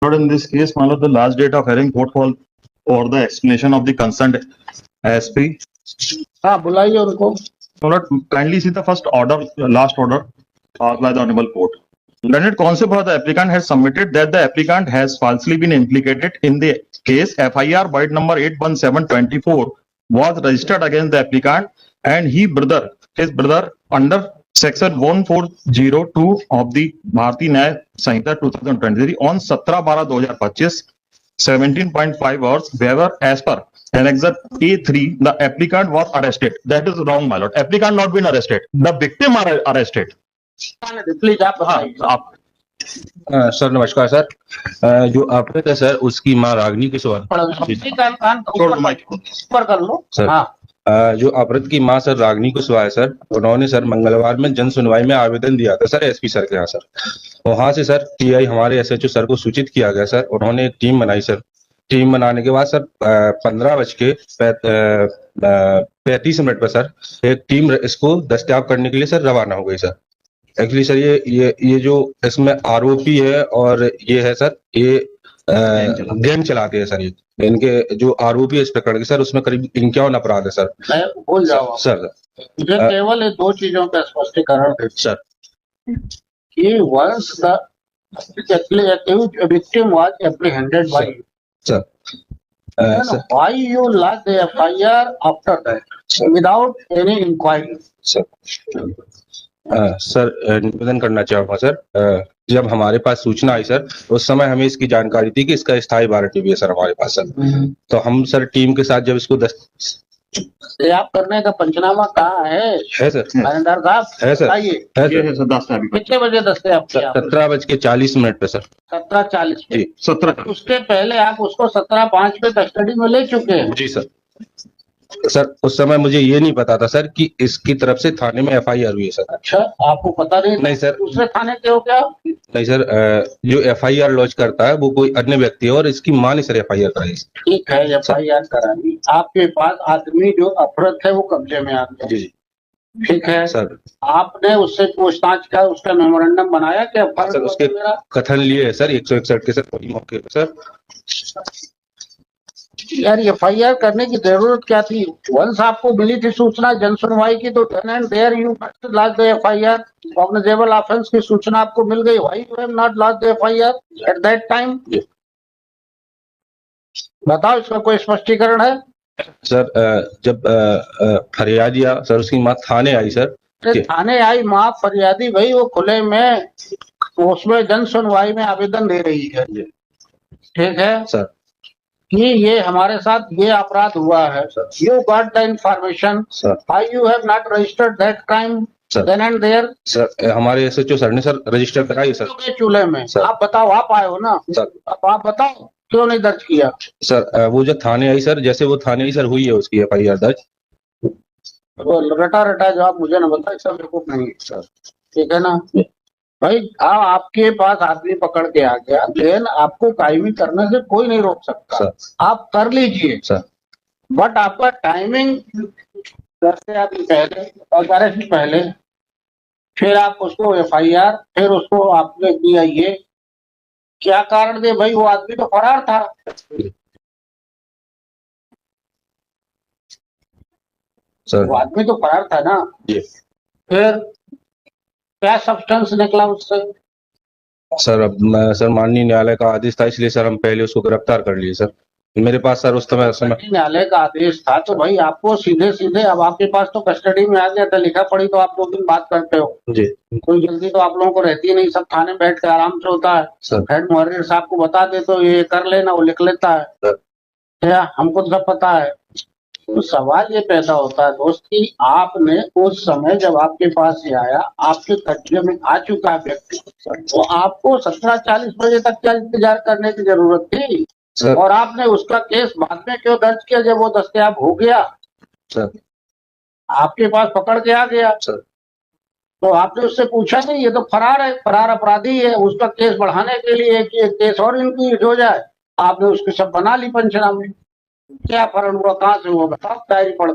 But in this case, my lord, the last date of hearing court call or the explanation of the concerned SP. हाँ बुलाइए उनको। My lord, kindly see the first order, last order passed by the honorable court. Learned counsel for the applicant has submitted that the applicant has falsely been implicated in the case FIR bite number 81724 was registered against the applicant and his brother under section 1402 of the Bharatiya Nyaya Sanhita 2023 on 17/12/2025 17.5 hours wherever as per Annexure A3 the applicant was arrested. That is wrong, my lord. Applicant not been arrested. The victim are arrested. Please आप बताइए। आप sir नमस्कार sir. जो आपने sir उसकी मां रागनी के सवाल ऊपर कर लो सर। हाँ जो अपराध की मां सर रागनी को सवाल सर, उन्होंने सर मंगलवार में जन सुनवाई में आवेदन दिया था सर एसपी सर के यहाँ सर। वहां से सर टीआई हमारे एसएचओ सर को सूचित किया गया सर। उन्होंने टीम बनाई सर। टीम बनाने के बाद सर 15:35 पर सर एक टीम इसको दस्तयाब करने के लिए सर रवाना हो गई सर। एक्चुअली सर ये जो इसमें आरोपी है और ये है सर, ये गैंग चलाते हैं सर। ये इनके जो आरोपी है इस प्रकरण के सर, उसमें करीब 51 अपराध है सर। मैं भूल जाऊँ सर मुझे केवल ये दो चीजों का स्पष्टीकरण है सर कि once the accused victim was apprehended by you, sir then why you lodged the FIR after that without any inquiry? Sir निवेदन करना चाहूंगा सर। जब हमारे पास सूचना आई सर, उस समय हमें इसकी जानकारी थी कि इसका स्थायी वारंटी भी है सर हमारे पास सर। तो हम सर टीम के साथ जब इसको दस्तयाब करने का पंचनामा कहाँ है सर? थानेदार साहब है सर। आइए। कितने बजे दस्तयाब किया? 17:40 पे सर। 17:40 पे। जी 17 उसके पहले आप उसको 17:05 पे कस्टडी में ले चुके हैं। जी सर। सर उस समय मुझे ये नहीं पता था सर कि इसकी तरफ से थाने में FIR हुई है सर। अच्छा आपको पता नहीं सर। दूसरे थाने के हो क्या? नहीं सर, जो FIR लॉन्च करता है वो कोई अन्य व्यक्ति है और इसकी मां ने सर FIR कराई। ठीक है FIR कराई, आपके पास आदमी जो अपराध है वो कब्जे में आ गया। जी जी ठीक है सर। आपने उससे पूछताछ का उसका मेमोरेंडम बनाया कि सर उसके कथन लिए है सर 161 के सर वही मौके पर सर। यार FIR करने की जरूरत क्या थी? वंस आपको मिली थी सूचना जन सुनवाई की तो then and there you must lodge the FIR। Cognizable offence की सूचना आपको मिल गई, why you have not lodged the FIR at that time? बताओ इसका कोई स्पष्टीकरण है? सर जब फरियादिया सर उसकी मां थाने आई सर। थाने आई माँ फरियादी भाई वो खुले में उसमें जन सुनवाई में आवेदन दे रही है। ठीक है सर कि ये हमारे साथ ये अपराध हुआ है। You got the information, why you have not registered that crime then and there? Sir हमारे SHO सर ने सर रजिस्टर कराई सर चूल्हे में। आप बताओ, आप आए हो ना सर, अब आप बताओ क्यों नहीं दर्ज किया? सर वो जब थाने आई सर, जैसे वो थाने आई सर हुई है उसकी FIR दर्ज। वो रटा जवाब मुझे ना बताओ, इसका मेरे को नहीं सर। ठीक है ना भाई, आपके पास आदमी पकड़ के आ गया, देन आपको कायमी करने से कोई नहीं रोक सकता सर। आप कर लीजिए सर बट आपका टाइमिंग 10 से आदमी पहले और 11 से पहले, फिर आप उसको FIR, फिर उसको आपने दिया ये क्या कारण दे भाई? वो आदमी तो फरार था। सर वो आदमी तो फरार था ना। जी फिर क्या सब्सटेंस निकला उससे? सर अब सर माननीय न्यायालय का आदेश था, इसलिए सर हम पहले उसको गिरफ्तार कर लिए सर। मेरे पास सर उस समय न्यायालय का आदेश था तो भाई आपको सीधे अब आपके पास तो कस्टडी में आ गया था, लिखा पड़ी तो आप 2 दिन बात करते हो जी। कोई जल्दी तो आप लोगों को रहती नहीं, सब थाने बैठ के आराम से होता है। हेड मुहर्रिर साहब को बता दे तो ये कर लेना, वो लिख लेता है क्या? हमको तो सब पता है। तो सवाल ये पैदा होता है दोस्त कि आपने उस समय जब आपके पास ये आया, आपके कब्जे में आ चुका है व्यक्ति, तो आपको 17:40 बजे तक क्या इंतजार करने की जरूरत थी? और आपने उसका केस बाद में क्यों दर्ज किया जब वो दस्तयाब हो गया? सर आपके पास पकड़ के आ गया सर। तो आपने उससे पूछा नहीं? ये तो फरार है, फरार अपराधी है, उसका केस बढ़ाने के लिए कि एक केस और इंक्रीज हो जाए आपने उसके सब बना ली पंचनामे। क्या फर्क हुआ? कहाँ से हुआ बताओ? डायरी पढ़।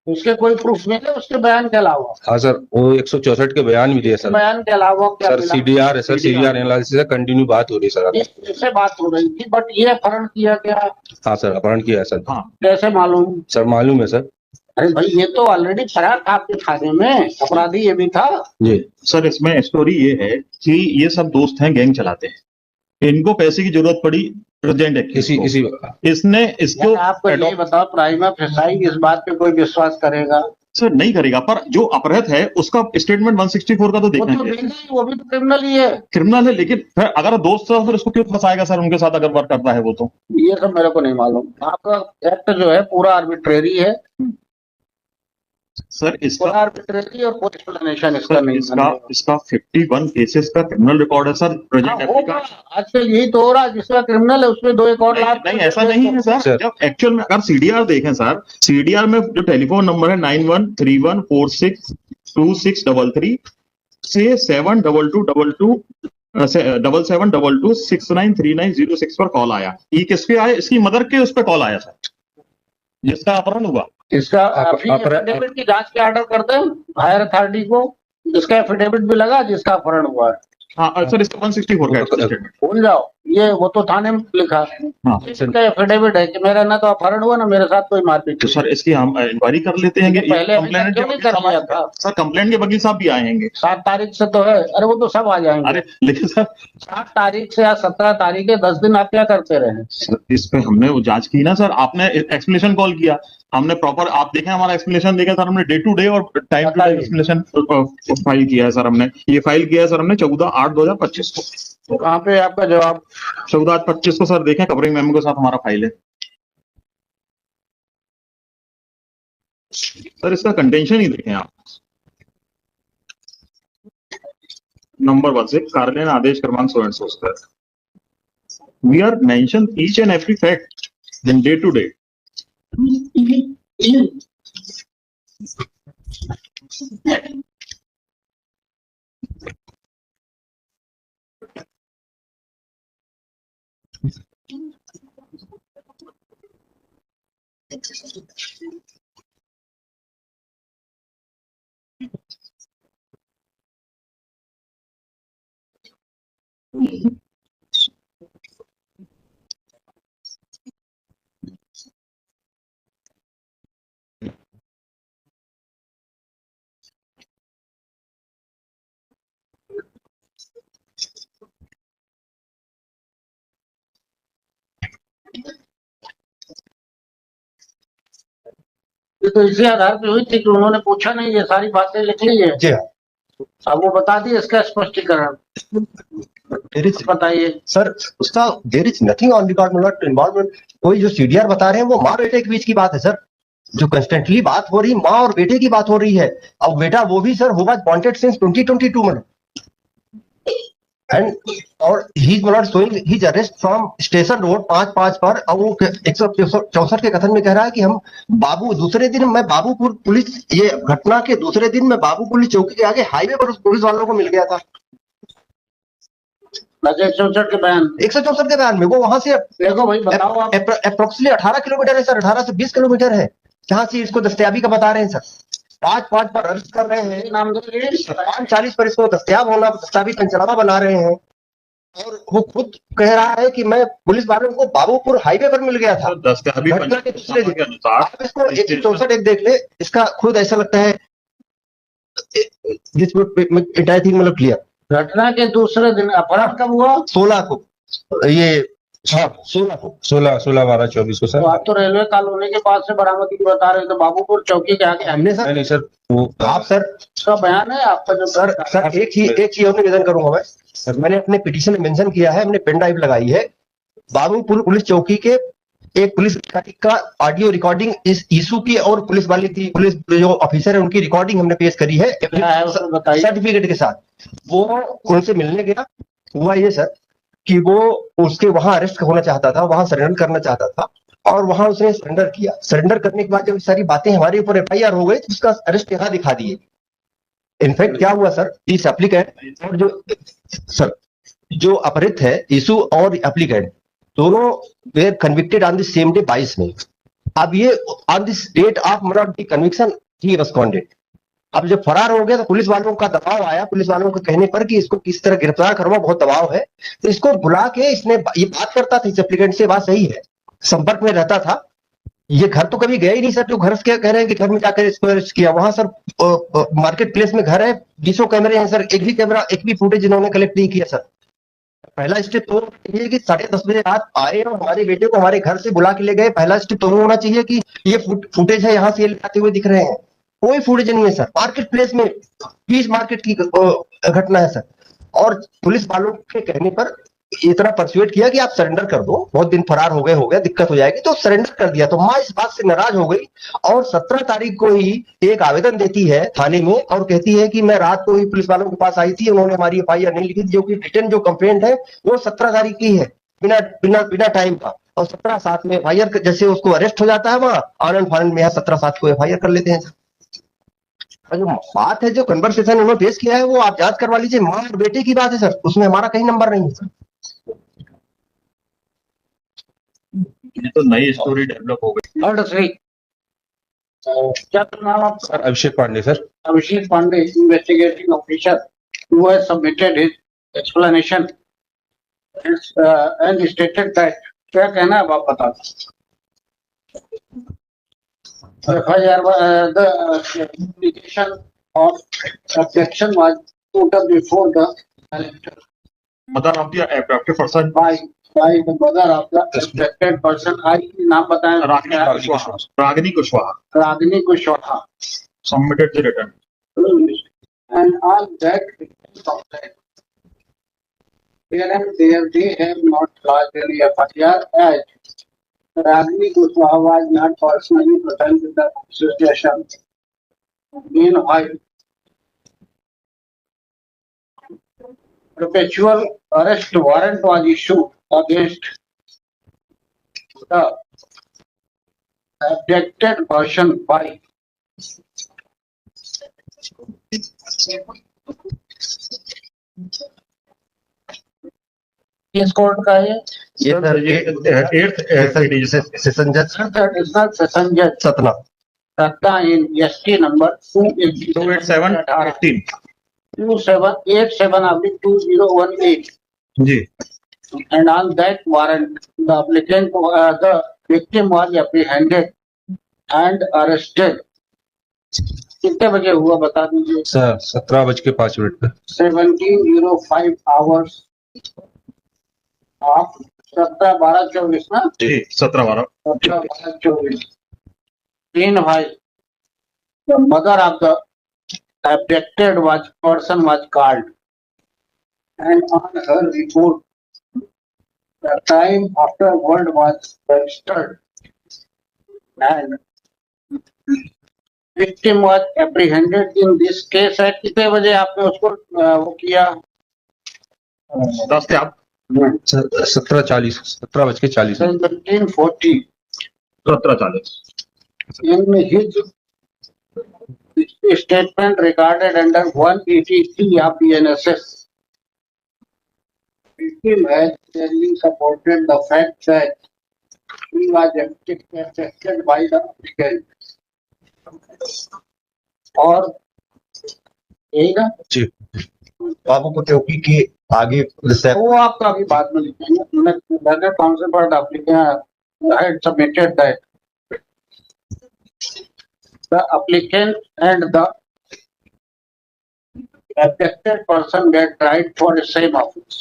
उसके कोई प्रूफ मिले उसके बयान के अलावा? हाँ सर, वो 164 के बयान भी दिए सर। बयान के अलावा क्या सर मिला? सीडीआर है सर, सीडीआर एनालिसिस है, कंटिन्यू बात हो रही है सर। इससे बात हो रही थी, बट ये अपहरण किया गया, हाँ सर, अपहरण किया है सर। हाँ कैसे मालूम? सर मालूम है सर। अरे भाई ये तो ऑलरेडी फरार था आपके थाने में, अपराधी ये भी था। जी सर, इसमें स्टोरी ये है कि ये सब दोस्त हैं, गैंग चलाते हैं, इनको पैसे की जरूरत पड़ी प्रेजेंट इसी एक्यूज इसी को, इसने इसको यार आपको ये बताओ, प्राइमा फेसाई इस बात पे कोई विश्वास करेगा? सर नहीं करेगा, पर जो अपराध है उसका स्टेटमेंट 164 का तो वो तो देखेंगे, देगा ही, वो भी तो क्रिमिनल ही है। क्रिमिनल है, लेकिन फिर अगर दोस्त है फिर उसको क्यों फंसाएगा सर उनके साथ अगर वर्क करता है वो तो। ये सब मेरे को नहीं मालूम, आपका एक्ट जो है पूरा आर्बिट्रेरी है, सर इसका पूरा आर्बिट्रेरी और कोई एक्सप्लेनेशन इसका सर नहीं इसका इसका 51 केसेस का क्रिमिनल रिकॉर्ड है सर प्रेजेंट होगा। एप्लीकेंट। आजकल यही तो हो रहा है, जिसका क्रिमिनल है उसमें 2 एक और लाभ। नहीं ऐसा नहीं है सर, सर। जब एक्चुअल में अगर सीडीआर देखें सर, सीडीआर में जो टेलीफोन नंबर है 9131462633 से 72222 7722693906 पर कॉल आया। ये किसके आए? इसकी मदर के उस पर कॉल आया सर, जिसका अपहरण हुआ। इसका एफिडेविट की जांच के ऑर्डर कर दें हायर अथॉरिटी को, इसका एफिडेविट भी लगा जिसका अपहरण हुआ है। हाँ सर, इसका 164 का स्टेटमेंट। भूल जाओ, ये वो तो थाने में लिखा, हाँ इसका एफिडेविट है कि मेरा ना तो अपहरण हुआ ना मेरे साथ कोई मारपीट तो हुई। सर इसकी हम इंक्वायरी कर लेते हैं। पहले कंप्लेंट क्यों नहीं कर लिया था? सर, कंप्लेंट के वकील साहब भी आएंगे 7 तारीख से तो है, अरे वो तो सब आ जाएंगे। अरे लेकिन सर 7 तारीख से या 17 तारीख है, 10 दिन आप क्या करते रहे? इस पे हमने वो जांच की ना सर, आपने एक्सप्लेनेशन कॉल किया, हमने प्रॉपर, आप देखें हमारा एक्सप्लेनेशन देखा सर, हमने डे टू डे और time to time explanation file किया है सर, हमने ये फाइल किया है सर हमने 14/8/2025 को। तो कहाँ पे आपका जवाब? 14/8/25 को सर देखें, कवरिंग मेमो के साथ हमारा फाइल है सर, इसका कंटेंशन ही देखें आप। नंबर 1 से कार्यालयीन आदेश क्रमांक so and so sir, we are mention each and every fact in day to day. ये तो इसी आधार पे हुई थी कि उन्होंने पूछा नहीं, ये सारी बातें लिख ली है। जी अब वो बता दी इसका स्पष्टीकरण, देयर इज बताइए। सर, उसका there is nothing on record, not involvement. कोई जो सीडीआर बता रहे हैं वो माँ बेटे के बीच की बात है सर, जो कंस्टेंटली बात हो रही है माँ और बेटे की बात हो रही है। अब बेटा वो भी सर होगा वांटेड सिंस 2022 में, एंड और he is not showing his arrest from station road 5/5 पर। और वो 164 के कथन में कह रहा है कि हम बाबू दूसरे दिन मैं बाबूपुर पुलिस, ये घटना के दूसरे दिन मैं बाबू पुलिस चौकी के आगे हाईवे पर उस पुलिस वालों को मिल गया था। 164 के बयान 164 के बयान में वो वहां से देखो भाई, बताओ आप। अप्रोक्सीमेटली 18 किलोमीटर है सर, 18 से 20 किलोमीटर है जहां से इसको दस्तयाबी का बता रहे हैं सर। 5/5 पर अरेस्ट कर रहे हैं, नाम दीजिए। 5:40 पर इसको दस्तयाब होना, दस्तावेज पंचनामा बना रहे हैं। और वो खुद कह रहा है कि मैं पुलिस वालों को बाबूपुर हाईवे पर मिल गया था। दस्तयाबी घटना के दूसरे दिन के अनुसार आप इसको 164 एक देख ले, इसका खुद ऐसा लगता है दिस एंटायर थिंग मतलब क्लियर। घटना के दूसरे दिन अपहरण कब हुआ? 16 को, ये 16 को 16/12/24 को तो सर। आप तो रेलवे कॉलोनी के पास से बरामदगी बता रहे थे, बाबूपुर चौकी के आगे। हमने सर नहीं सर, वो आप सर उसका बयान है आपका जो सर एक ही और निवेदन करूंगा मैंने अपने पिटीशन में मेंशन किया है, हमने पेन ड्राइव लगाई है, बाबूपुर पुलिस चौकी के एक पुलिस अधिकारी का ऑडियो रिकॉर्डिंग इस इशू की और पुलिस वाली की, पुलिस जो ऑफिसर है उनकी रिकॉर्डिंग हमने पेश करी है क्या है उसमें बताइए। सर्टिफिकेट के साथ। वो उनसे मिलने गया, हुआ ये सर कि वो उसके वहां अरेस्ट होना चाहता था, वहां सरेंडर करना चाहता था और वहां उसने सरेंडर किया। सरेंडर करने के बाद जब सारी बातें हमारे ऊपर एफआईआर हो गई तो उसका अरेस्ट यहाँ दिखा दिए। इनफैक्ट क्या हुआ सर, इस एप्लीकेंट और जो अपहृत है इशू और एप्लीकेंट दोनों were convicted on the same day 22 में। अब ये ऑन दिस डेट ऑफ मतलब कन्विक्शन ही एब्सकॉन्डेड। अब जब फरार हो गया तो पुलिस वालों का दबाव आया, पुलिस वालों के कहने पर कि इसको किस तरह गिरफ्तार करवा, बहुत दबाव है, तो इसको बुला के इसने ये बात करता था, इस एप्लीकेंट से बात सही है, संपर्क में रहता था। ये घर तो कभी गया ही नहीं सर, जो घर क्या कह रहे हैं कि घर में जाकर इसको अरेस्ट किया। वहां सर मार्केट प्लेस में घर है, 200 कैमरे हैं सर, एक भी फुटेज इन्होंने कलेक्ट नहीं किया सर। पहला स्टेप तो ये कि 10:30 बजे रात आए और हमारे बेटे को हमारे घर से बुला के ले गए। पहला स्टेप तो होना चाहिए कि ये फुटेज है, यहाँ से ये आते हुए दिख रहे हैं, कोई फुटेज नहीं है सर। मार्केट प्लेस में पीस मार्केट की घटना है सर, और पुलिस वालों के कहने पर इतना परसुएट किया कि आप सरेंडर कर दो, बहुत दिन फरार हो गया, दिक्कत हो जाएगी, तो सरेंडर कर दिया। तो माँ इस बात से नाराज हो गई और 17 तारीख को ही एक आवेदन देती है थाने में और कहती है कि मैं रात को ही पुलिस वालों के पास आई थी, उन्होंने हमारी FIR नहीं लिखी, जो कि रिटर्न जो कंप्लेंट है वो 17 तारीख की है, बिना बिना बिना टाइम का। और 17/7 में FIR जैसे उसको अरेस्ट हो जाता है, वहां आनंद फानंद में 17/7 को FIR कर लेते हैं। और जो बात है, जो कन्वर्सेशन उन्होंने पेश किया है, वो आप जांच करवा लीजिए, माँ और बेटे की बात है सर, उसमें हमारा कहीं नंबर नहीं है सर। ये तो नई स्टोरी डेवलप हो गई। थर्ड श्री क्या नाम आपका? Sir Abhishek Pandey sir. Abhishek Pandey, investigating officer, who has submitted his explanation and stated that क्या कहना है अब आप बता दो। FIR the application of objection was put up before the collector mother of the affected person by the mother of the affected person। आई नाम बताएं? Ragini Kushwaha Ragini Kushwaha submitted the return and all that here and there they have not lodged any FIR as Ragini Kushwaha was not personally present in the situation. Meanwhile, perpetual arrest warrant was issued against the abducted person by किस court का है? ये sir session जज additional session जज सतना सत्ता इन ST number 287/18 2787/2018 ji. and on that warrant the applicant the victim was apprehended and arrested। कितने बजे हुआ बता दीजिए? सर 17:05 पे 17:05 hours आप 17/12/24 ना जी 17/12 17/12/24 तीन भाई the mother of the abducted person was called and on her report the time afterward was registered and victim was apprehended in this case at कितने बजे आपने उसको वो किया? 10 थे आप 17:40 17:40 17:40 17:40 in his statement recorded under 183 of the NSS. Victim has clearly supported the fact that he was affected by the applicant. और यही ना जी। बाबू को चौकी के आगे वो आपका अभी बाद में लिखेंगे। Council for the applicant had submitted that the applicant and the affected person get tried for the same offense.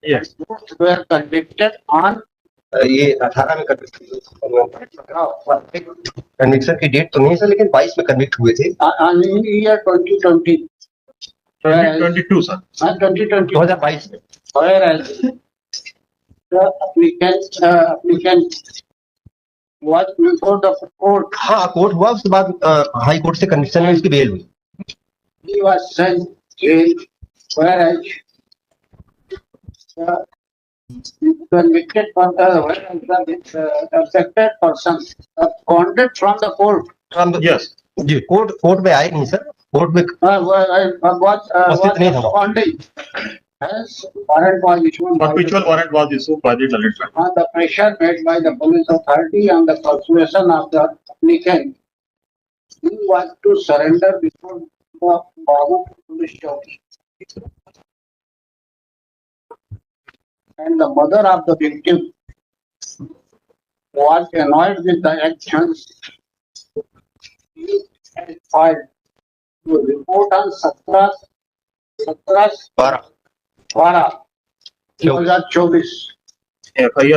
Yes. Both were convicted on ये 18 में कन्विक्शन की डेट तो नहीं सर, लेकिन 22 में कन्विक्ट हुए थे। on year 2020 2022 सर 2020 2022 में। whereas the applicant was before the court. हाँ कोर्ट हुआ, उसके बाद हाई कोर्ट से कन्विक्शन में उसकी बेल हुई। He was sent jail, whereas the convicted person, the affected person absconded from the court. Yes जी कोर्ट में आए नहीं सर, कोर्ट में Was उपस्थित नहीं था। absconding. As warrant was issued by Perpetual warrant was issued by the Lalit Tribunal. on the pressure made by the police authority and the persuasion of the applicant, he was to surrender before the Babu police chowki. And the mother of the victim was annoyed with the actions. He had filed to report on 17/12/2024. FIR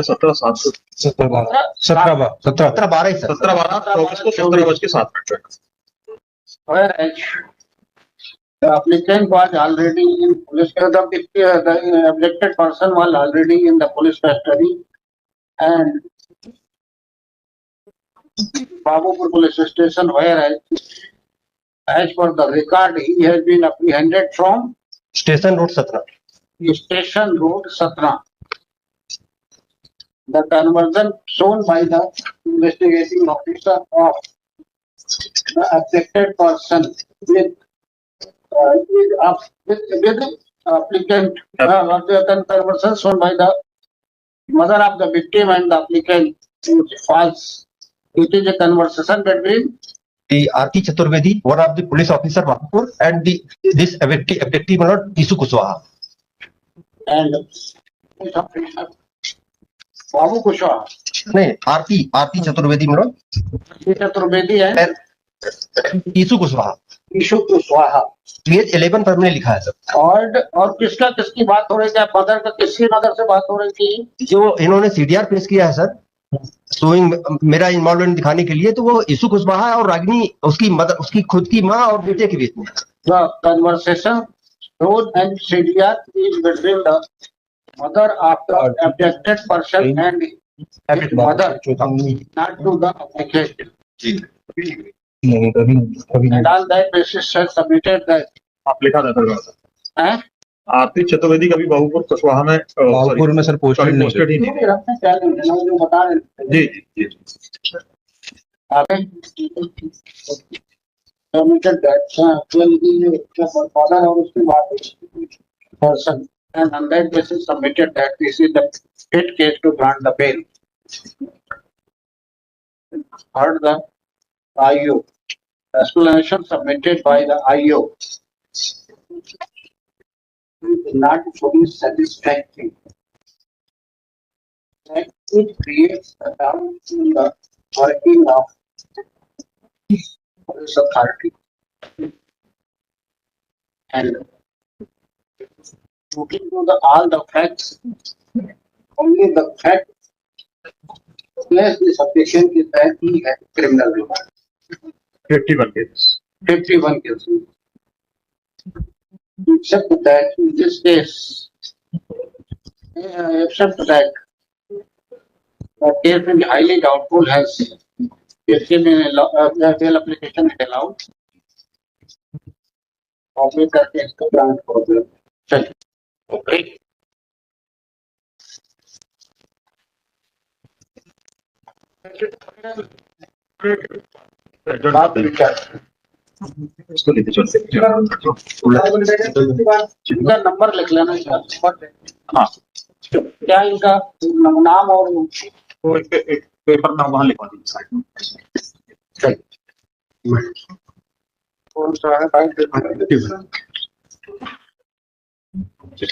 17/7 17/12 he sir 17/12/24 को 17:07 Whereas the applicant was already in police, the objected person was already in the police custody and Babupur police station, whereas as per the record, he has been apprehended from station road 17 Station Road, Satna. The conversion shown by the investigating officer of the affected person with applicant, the conversion shown by the mother of the victim and the applicant is false. It is a conversation between the Aarti Chaturvedi, one of the police officer Bahapur, and this objective Lord Isu Kushwaha. and police officer Babu Kushwaha, नहीं आरती चतुर्वेदी मतलब Chaturvedi and Isu Kushwaha Ishu Kushwaha. Page 11 पर मैंने लिखा है sir और किसकी बात हो रही थी? मदर का किसकी मदर से बात हो रही थी? जो इन्होंने सीडीआर पेश किया है सर शोइंग मेरा इन्वॉल्वमेंट दिखाने के लिए, तो वो ईसु कुशवाहा और रागिनी उसकी मदर, उसकी खुद की माँ और बेटे के बीच में। The conversation shown and CDR is between the mother of the abducted person and his mother, not to the applicant. And on that basis, sir submitted that. आप लिखा था सर हैं? आरती चतुर्वेदी कभी बहुपुर कुशवाहा में बाबूपुर में सर पोस्टेड नहीं पोस्टेड ही नहीं, नहीं रखते क्या लेना, जो बता रहे थे। जी जी जी आगे submitted that father और उसके बाद person, and on that basis submitted that this is the fit case to grant the bail. Heard the IO. Explanation submitted by the IO is not fully satisfactory. That it creates a doubt in the working of police authority. And looking to all the facts, only the fact place this application is that he had criminal record. 51 cases 51 cases. Except that in this case, except that the case will be highly doubtful has bail application is allowed. Copy करके इसको grant कर दो. चलिए. Okay. बात विचार. इसको लेते चलते इनका नंबर लिख लेना चाहिए. हाँ क्या इनका नाम और तो एक पेपर नाम वहाँ लिखवा दीजिए साइड में कौन सा है?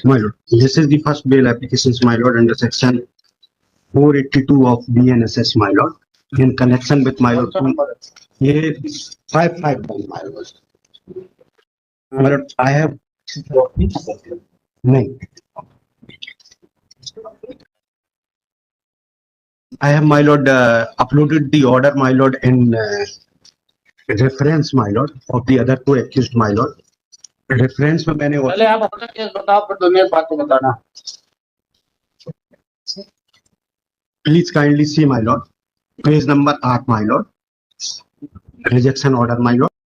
My lord, this is the first bail applications, my lord, under section 482 of BNSS, my lord, in connection with my lord. ये 551, my lord. My lord, I have नहीं. I have, my lord, uploaded the order, my lord, in reference, my lord, of the other two accused, my lord. Reference में मैंने पहले आप अपना case बताओ, फिर दुनिया की बात को बताना. Please kindly see my Lord page number 8 my Lord rejection order my Lord